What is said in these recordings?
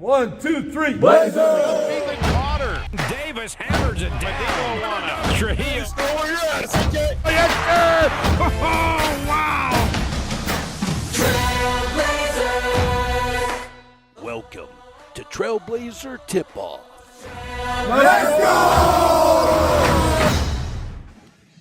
1, 2, 3. Blazer! Feeling Potter. Davis hammers it down. Trujillo. Oh, yes, okay. Yes, sir! Oh, wow! Trailblazer! Welcome to Trailblazer Tip-Off. Let's go!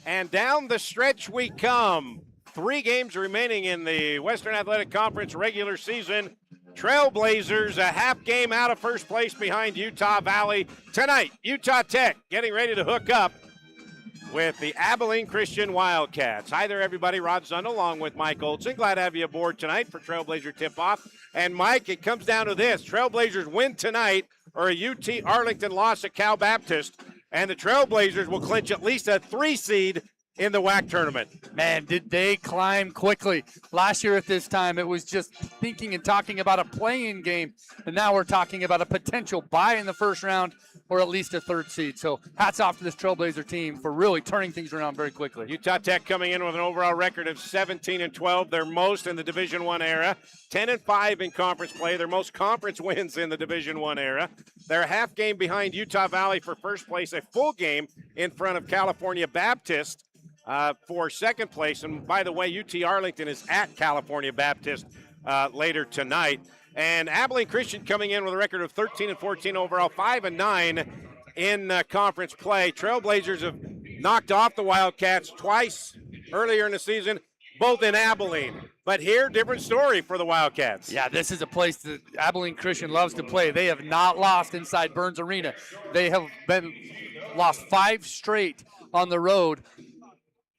And down the stretch we come. 3 games remaining in the Western Athletic Conference regular season. Trailblazers a half game out of first place behind Utah Valley. Tonight, Utah Tech getting ready to hook up with the Abilene Christian Wildcats. Hi there, everybody. Rod Zund along with Mike Olson. Glad to have you aboard tonight for Trailblazer Tip-Off. And, Mike, it comes down to this. Trailblazers win tonight or a UT Arlington loss at Cal Baptist, and the Trailblazers will clinch at least a 3 seed in the WAC tournament. Man, did they climb quickly. Last year at this time, it was just thinking and talking about a play-in game, and now we're talking about a potential bye in the first round or at least a 3rd seed. So hats off to this Trailblazer team for really turning things around very quickly. Utah Tech coming in with an overall record of 17-12, their most in the Division I era. 10-5 in conference play, their most conference wins in the Division I era. They're a half game behind Utah Valley for first place, a full game in front of California Baptist for second place. And by the way, UT Arlington is at California Baptist later tonight. And Abilene Christian coming in with a record of 13-14 overall, 5-9 in conference play. Trailblazers have knocked off the Wildcats twice earlier in the season, both in Abilene. But here, different story for the Wildcats. Yeah, this is a place that Abilene Christian loves to play. They have not lost inside Burns Arena. They have lost 5 straight on the road.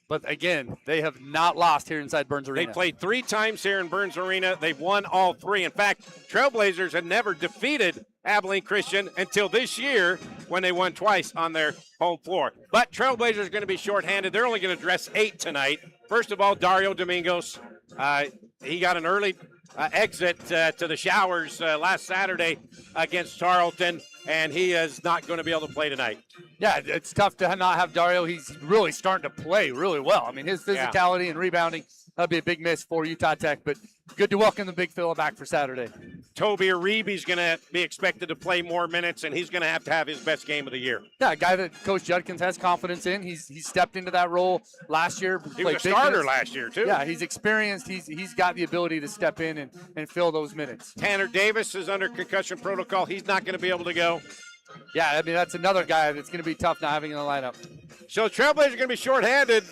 But again, they have not lost here inside Burns Arena. They played 3 times here in Burns Arena. They've won all 3. In fact, Trailblazers had never defeated Abilene Christian until this year when they won twice on their home floor. But Trailblazers are going to be shorthanded. They're only going to dress 8 tonight. First of all, Dario Domingos. He got an early exit to the showers last Saturday against Tarleton, and he is not going to be able to play tonight. Yeah, it's tough to not have Dario. He's really starting to play really well. I mean, his physicality and rebounding, that'll be a big miss for Utah Tech, but good to welcome the big fella back for Saturday. Toby Aribe's going to be expected to play more minutes, and he's going to have his best game of the year. Yeah, a guy that Coach Judkins has confidence in. He's stepped into that role last year. He was a starter last year, too. Yeah, he's experienced. He's got the ability to step in and fill those minutes. Tanner Davis is under concussion protocol. He's not going to be able to go. Yeah, I mean, that's another guy that's going to be tough not having in the lineup. So Trailblazers are going to be shorthanded.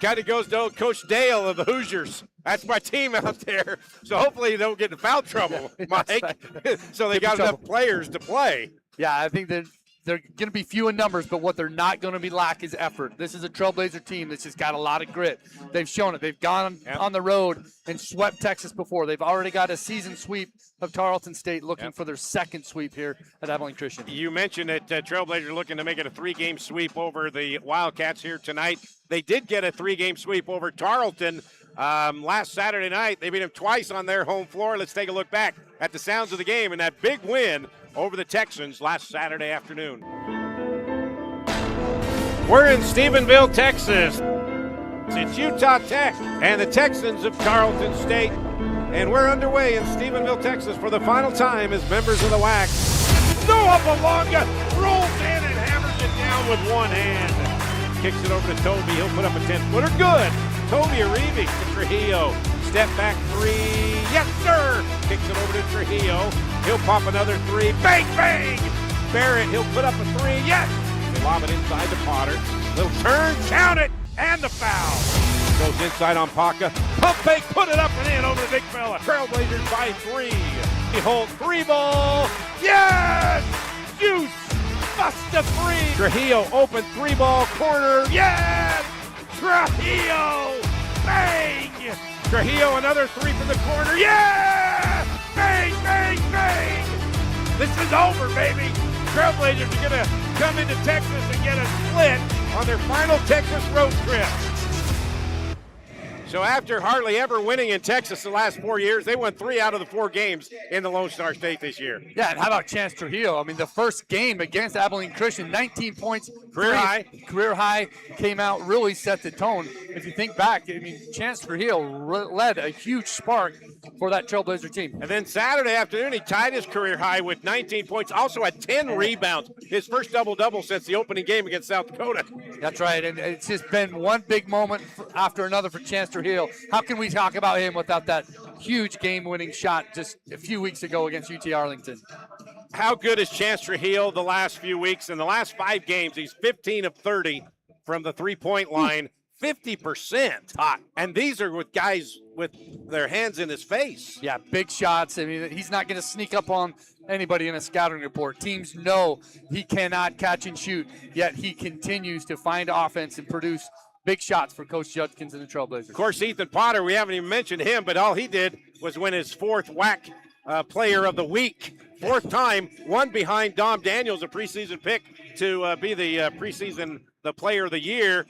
Kind of goes to Coach Dale of the Hoosiers. That's my team out there. So hopefully they don't get in foul trouble, Mike. Right. So they got enough players to play. Yeah, I think that they're going to be few in numbers, but what they're not going to be lack is effort. This is a Trailblazer team that's just got a lot of grit. They've shown it. They've gone on the road and swept Texas before. They've already got a season sweep of Tarleton State, looking for their 2nd sweep here at Abilene Christian. You mentioned that Trailblazers are looking to make it a 3-game sweep over the Wildcats here tonight. They did get a 3-game sweep over Tarleton last Saturday night. They beat them twice on their home floor. Let's take a look back at the sounds of the game and that big win over the Texans last Saturday afternoon. We're in Stephenville, Texas. It's Utah Tech and the Texans of Tarleton State. And we're underway in Stephenville, Texas for the final time as members of the WAC. Noah Belonga rolls in and hammers it down with one hand. Kicks it over to Toby. He'll put up a 10-footer. Good. Toby Aribe to Trujillo. Step back 3. Yes, sir. Kicks it over to Trujillo. He'll pop another 3. Bang, bang. Barrett, he'll put up a 3. Yes. They lob it inside to Potter. Little turn, count it, and the foul. Goes inside on Paca. Pump fake, put it up and in over the big fella. Trailblazers by 3. He holds 3 ball. Yes! Juice! Bust a 3. Trujillo open 3 ball corner. Yes! Trujillo! Bang! Trujillo another 3 from the corner. Yeah! Bang, bang, bang! This is over, baby. Trailblazers are going to come into Texas and get a split on their final Texas road trip. So after hardly ever winning in Texas the last 4 years, they won 3 out of the 4 games in the Lone Star State this year. Yeah, and how about Chance Trujillo? I mean, the first game against Abilene Christian, 19 points. Career high. Career high, came out, really set the tone. If you think back, I mean, Chance Trujillo led a huge spark for that Trailblazer team. And then Saturday afternoon, he tied his career high with 19 points, also had 10 rebounds. His first double-double since the opening game against South Dakota. That's right, and it's just been one big moment after another for Chance Trujillo. How can we talk about him without that huge game-winning shot just a few weeks ago against UT Arlington? How good is Chance Trujillo the last few weeks? In the last 5 games, he's 15 of 30 from the three-point line, 50%. Hot. And these are with guys with their hands in his face. Yeah, big shots. I mean, he's not going to sneak up on anybody in a scouting report. Teams know he cannot catch and shoot, yet he continues to find offense and produce big shots for Coach Judkins and the Trailblazers. Of course, Ethan Potter, we haven't even mentioned him, but all he did was win his 4th WAC Player of the Week. 4th time, one behind Dom Daniels, a preseason pick to be the the Player of the Year.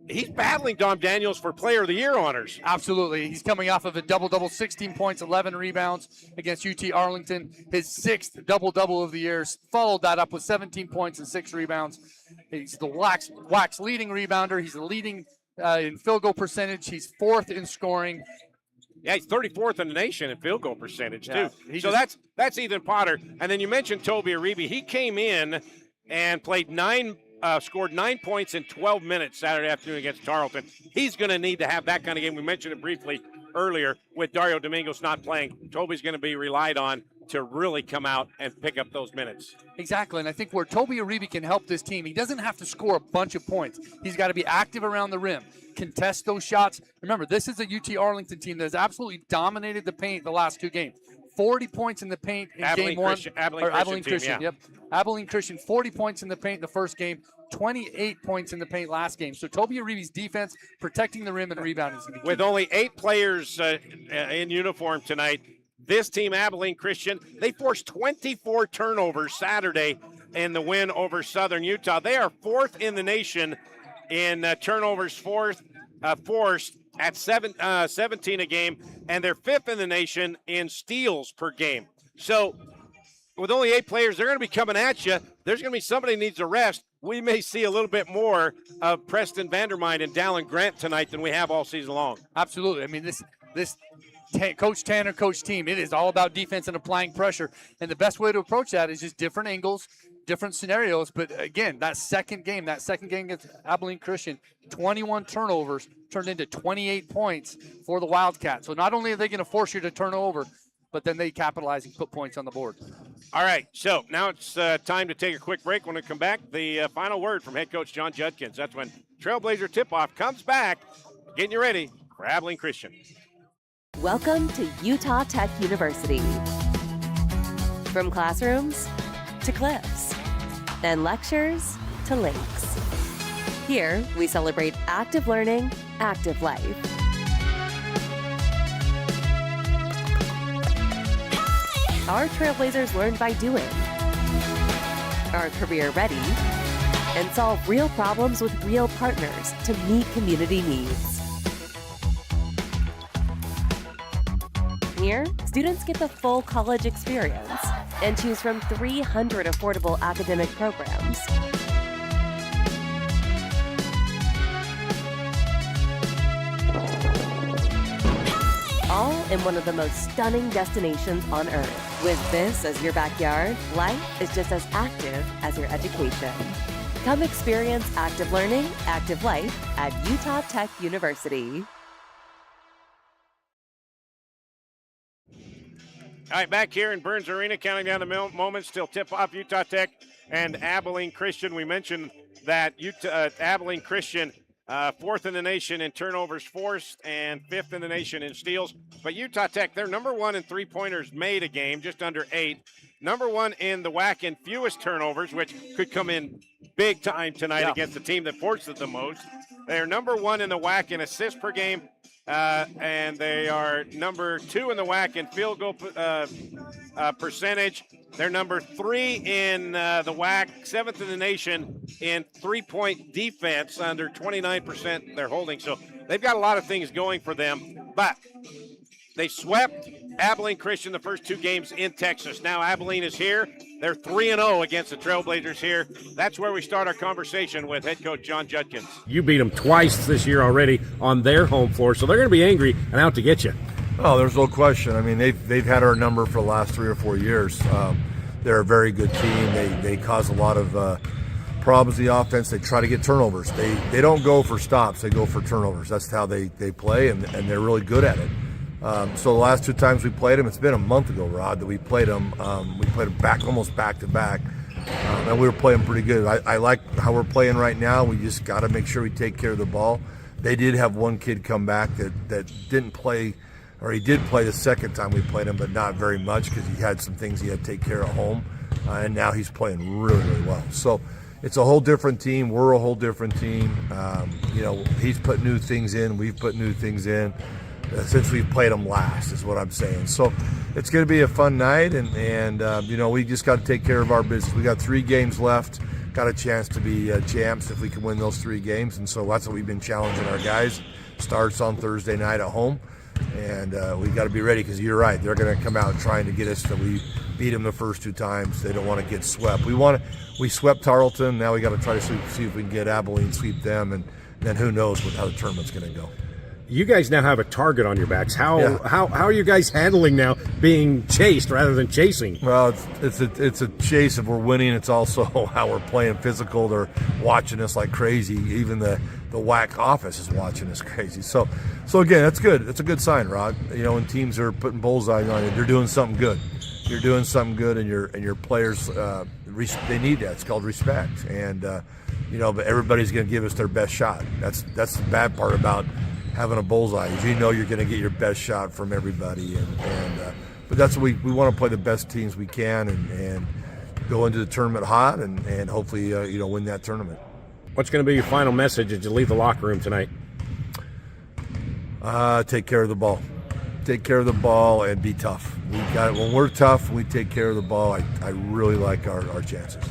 He's battling Dom Daniels for Player of the Year honors. Absolutely. He's coming off of a double-double, 16 points, 11 rebounds against UT Arlington. His 6th double-double of the year. Followed that up with 17 points and 6 rebounds. He's the WAC's leading rebounder. He's the leading in field goal percentage. He's 4th in scoring. Yeah, he's 34th in the nation in field goal percentage, too. Yeah, So that's Ethan Potter. And then you mentioned Toby Aribi. He came in and played scored 9 points in 12 minutes Saturday afternoon against Tarleton. He's going to need to have that kind of game. We mentioned it briefly earlier with Dario Domingos not playing. Toby's going to be relied on to really come out and pick up those minutes. Exactly, and I think where Toby Aribi can help this team, he doesn't have to score a bunch of points. He's got to be active around the rim, contest those shots. Remember, this is a UT Arlington team that has absolutely dominated the paint the last 2 games. 40 points in the paint in Abilene game 1. Abilene Christian, Yep. Abilene Christian, 40 points in the paint the first game, 28 points in the paint last game. So Toby Aribi's defense, protecting the rim and rebounding. With only 8 players in uniform tonight, this team, Abilene Christian, they forced 24 turnovers Saturday in the win over Southern Utah. They are 4th in the nation in turnovers forced at 17 a game, and they're 5th in the nation in steals per game. So with only 8 players, they're going to be coming at you. There's going to be somebody who needs a rest. We may see a little bit more of Preston Vandermine and Dallin Grant tonight than we have all season long. Absolutely. I mean, this Coach Tanner, Coach team, it is all about defense and applying pressure. And the best way to approach that is just different angles, different scenarios. But again, that second game against Abilene Christian, 21 turnovers turned into 28 points for the Wildcats. So not only are they going to force you to turn over, but then they capitalize and put points on the board. All right, so now it's time to take a quick break. When we come back, the final word from head coach John Judkins. That's when Trailblazer tip-off comes back, getting you ready for Abilene Christian. Welcome to Utah Tech University. From classrooms to cliffs and lectures to lakes. Here, we celebrate active learning, active life. Our Trailblazers learn by doing, are career ready, and solve real problems with real partners to meet community needs. Here, students get the full college experience and choose from 300 affordable academic programs. All in one of the most stunning destinations on earth. With this as your backyard, life is just as active as your education. Come experience active learning, active life at Utah Tech University. All right, back here in Burns Arena, counting down the moments till tip-off Utah Tech and Abilene Christian. We mentioned that Abilene Christian, 4th in the nation in turnovers forced and 5th in the nation in steals. But Utah Tech, they're number 1 in three-pointers made a game, just under 8. Number 1 in the WAC in fewest turnovers, which could come in big time tonight against the team that forced it the most. They're number 1 in the WAC in assists per game. And they are number 2 in the WAC in field goal percentage. They're number 3 in the WAC, 7th in the nation in three-point defense, under 29% they're holding. So they've got a lot of things going for them, but they swept Abilene Christian the first 2 games in Texas. Now Abilene is here. They're 3-0 against the Trailblazers here. That's where we start our conversation with head coach John Judkins. You beat them twice this year already on their home floor, so they're going to be angry and out to get you. Oh, there's no question. I mean, they've had our number for the last 3 or 4 years. They're a very good team. They cause a lot of problems in the offense. They try to get turnovers. They don't go for stops. They go for turnovers. That's how they play, and they're really good at it. So the last 2 times we played them, it's been a month ago, Rod, that we played them. We played them almost back to back, and we were playing pretty good. I like how we're playing right now. We just got to make sure we take care of the ball. They did have one kid come back that didn't play, or he did play the second time we played him, but not very much because he had some things he had to take care of at home, and now he's playing really, really well. So it's a whole different team. We're a whole different team. He's put new things in. We've put new things in. Since we've played them last, is what I'm saying. So it's going to be a fun night, and we just got to take care of our business. We got 3 games left, got a chance to be champs if we can win those 3 games, and so that's what we've been challenging our guys. Starts on Thursday night at home, and we got to be ready because you're right. They're going to come out trying to get us that we beat them the first 2 times. They don't want to get swept. We swept Tarleton. Now we got to try to see if we can get Abilene, sweep them, and then who knows how the tournament's going to go. You guys now have a target on your backs. How are you guys handling now being chased rather than chasing? Well, it's a chase if we're winning. It's also how we're playing physical. They're watching us like crazy. Even the WAC office is watching us crazy. So again, that's good. It's a good sign, Rod. When teams are putting bullseye on you, they're doing something good. You're doing something good, and your players they need that. It's called respect, and but everybody's going to give us their best shot. That's the bad part about having a bullseye is you're going to get your best shot from everybody, but that's what we want to play the best teams we can and go into the tournament hot and hopefully win that tournament. What's going to be your final message as you leave the locker room tonight? Take care of the ball. Take care of the ball and be tough. When we're tough, we take care of the ball. I really like our chances.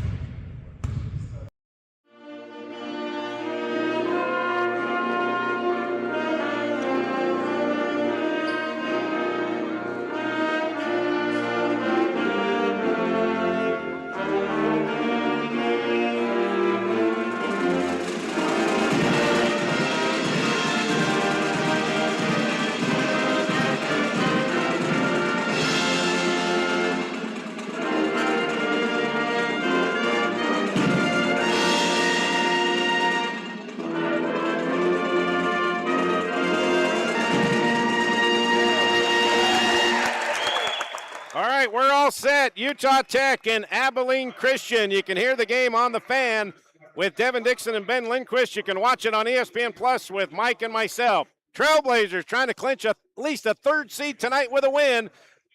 We're all set. Utah Tech and Abilene Christian. You can hear the game on the Fan with Devin Dixon and Ben Lindquist. You can watch it on ESPN Plus with Mike and myself. Trailblazers trying to clinch at least a 3rd seed tonight with a win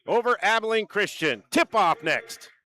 over Abilene Christian. Tip-off next.